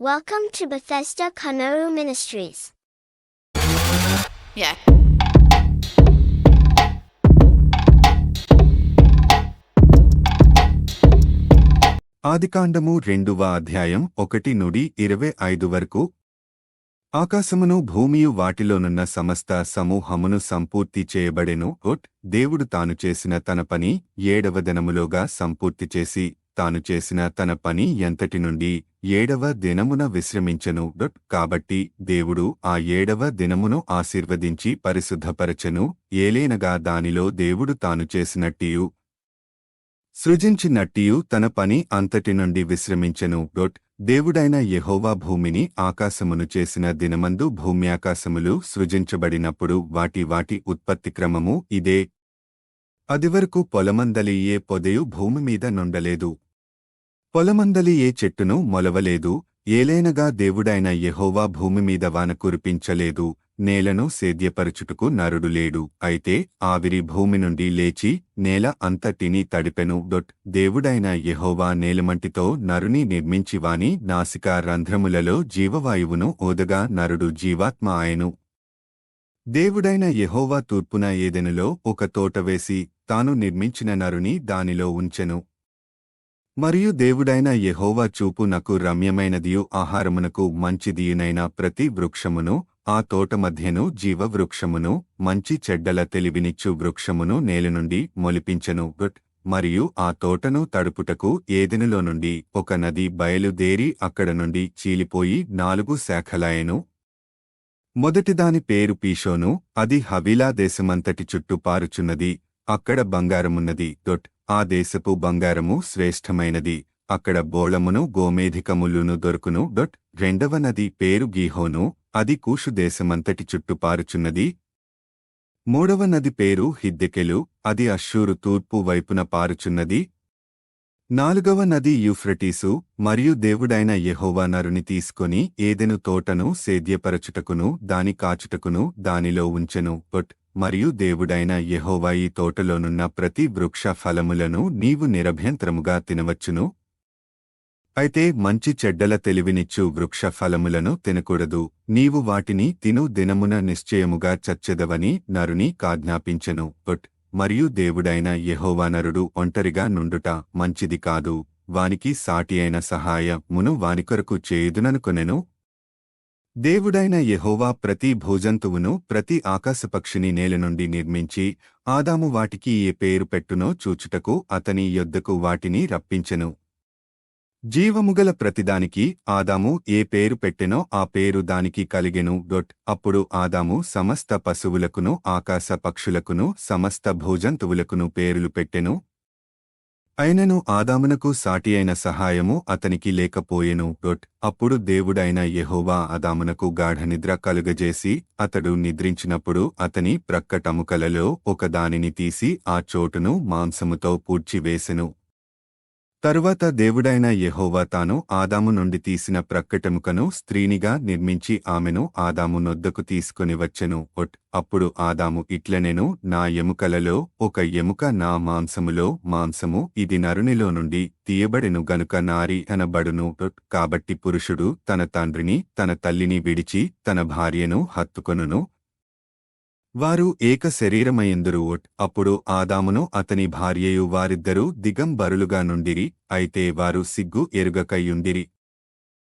Welcome to Bethesda Kanoru Ministries. Yeah. ఆదికాండము 2వ అధ్యాయం 1 నుండి 25 వరకు. ఆకాశమును భూమియు వాటిలోనున్న సమస్త సమూహమును సంపూర్తి చేయబడెను. దేవుడు తాను చేసిన తన పని 7వ దినములోగా సంపూర్తి చేసి తాను చేసిన తన పని ఎంతటి నుండి 7వ దినమున విశ్రమించెను. కాబట్టి దేవుడు ఆ 7వ దినమును ఆశీర్వదించి పరిశుద్ధపరచెను. ఏలైనగా దానిలో దేవుడు తాను చేసినట్టియు సృజించినట్టియు తన పని అంతటి నుండి విశ్రమించెను. దేవుడైన యెహోవా భూమిని ఆకాశమును చేసిన దినమందు భూమ్యాకాశములు సృజించబడినప్పుడు వాటి ఉత్పత్తి క్రమము ఇదే. అదివరకు పొలమందలి ఏ పొదయు భూమిమీద నుండలేదు, పొలమందలి ఏ చెట్టును మొలవలేదు. ఏలైనగా దేవుడైన యెహోవా భూమిమీద వాన కురిపించలేదు, నేలను సేద్యపరచుటకు నరుడు లేడు. అయితే ఆవిరి భూమి నుండి లేచి నేల అంతటినీ తడిపెను. దేవుడైన యెహోవా నేలమంటితో నరుని నిర్మించి వాని నాసికా రంధ్రములలో జీవవాయువును ఓదగా నరుడు జీవాత్మ ఆయను. దేవుడైన యెహోవా తూర్పున ఏదెనులో ఒక తోట వేసి తాను నిర్మించిన నరుని దానిలో ఉంచెను. మరియు దేవుడైన యెహోవా చూపునకు రమ్యమైనదియు ఆహారమునకు మంచిదియునైన ప్రతి వృక్షమును, ఆ తోట మధ్యను జీవవృక్షమును, మంచి చెడ్డల తెలివినిచ్చు వృక్షమును నేల నుండి మొలిపించెను. మరియు ఆ తోటను తడుపుటకు ఏదెనులో నుండి ఒక నది బయలుదేరి అక్కడ నుండి చీలిపోయి 4 శాఖలాయెను. మొదటిదాని పేరు పీషోను, అది హవీలా దేశమంతటి చుట్టూ పారుచున్నది. అక్కడ బంగారమున్నది. ఆ దేశపు బంగారము శ్రేష్టమైనది. అక్కడ బోళమును గోమేధికములును దొరుకును. రెండవ నది పేరు గీహోను, అది కూషు దేశమంతటి చుట్టూ పారుచున్నది. మూడవ నది పేరు హిద్దెకెలు, అది అష్షూరు తూర్పు వైపున పారుచున్నది. నాలుగవ నది యూఫ్రటీసు. మరియు దేవుడైన యెహోవా నరుని తీసుకొని ఏదెను తోటను సేద్యపరచుటకును దాని కాచుటకును దానిలో ఉంచెను. మరియు దేవుడైన యెహోవా ఈ తోటలోనున్న ప్రతి వృక్ష ఫలములను నీవు నిరభ్యంతరముగా తినవచ్చును. అయితే మంచి చెడ్డల తెలివినిచ్చు వృక్ష ఫలములను తినకూడదు. నీవు వాటిని తిను దినమున నిశ్చయముగా చచ్చెదవని నరుని కాజ్ఞాపించెను. మరియు దేవుడైన యెహోవా నరుడు ఒంటరిగా నుండుట మంచిది కాదు, వానికి సాటి అయిన సహాయమును వానికొరకు చేయుదుననుకొనెను. దేవుడైన యెహోవా ప్రతి భూజంతువును ప్రతి ఆకాశపక్షిని నేల నుండి నిర్మించి ఆదాము వాటికి ఏ పేరు పెట్టునో చూచుటకు అతని యొద్దకు వాటిని రప్పించెను. జీవముగల ప్రతిదానికి ఆదాము ఏ పేరు పెట్టెనో ఆ పేరు దానికి కలిగెను. అప్పుడు ఆదాము సమస్త పశువులకును ఆకాశ పక్షులకును సమస్త భూజంతువులకును పేరులు పెట్టెను. అయినను ఆదామునకు సాటి అయిన సహాయము అతనికి లేకపోయెను. అప్పుడు దేవుడైన యెహోవా ఆదామునకు గాఢనిద్ర కలుగజేసి అతడు నిద్రించినప్పుడు అతని ప్రక్కటముకలలో ఒక దానిని తీసి ఆ చోటును మాంసముతో పూడ్చివేసెను. తరువాత దేవుడైన యెహోవా తాను ఆదాము నుండి తీసిన ప్రక్కటెముకను స్త్రీనిగా నిర్మించి ఆమెను ఆదాము నొద్దకు తీసుకుని వచ్చెను. అప్పుడు ఆదాము ఇట్లనెను, నా ఎముకలలో ఒక ఎముక నా మాంసములో మాంసము, ఇది నరునిలో నుండి తీయబడెను గనుక నారి అనబడును. కాబట్టి పురుషుడు తన తండ్రిని తన తల్లిని విడిచి తన భార్యను హత్తుకొనును, వారు ఏక శరీరమయందురు. అప్పుడు ఆదామును అతని భార్యయు వారిద్దరూ దిగంబరులుగా నుండిరి, అయితే వారు సిగ్గు ఎరుగకయుండిరి.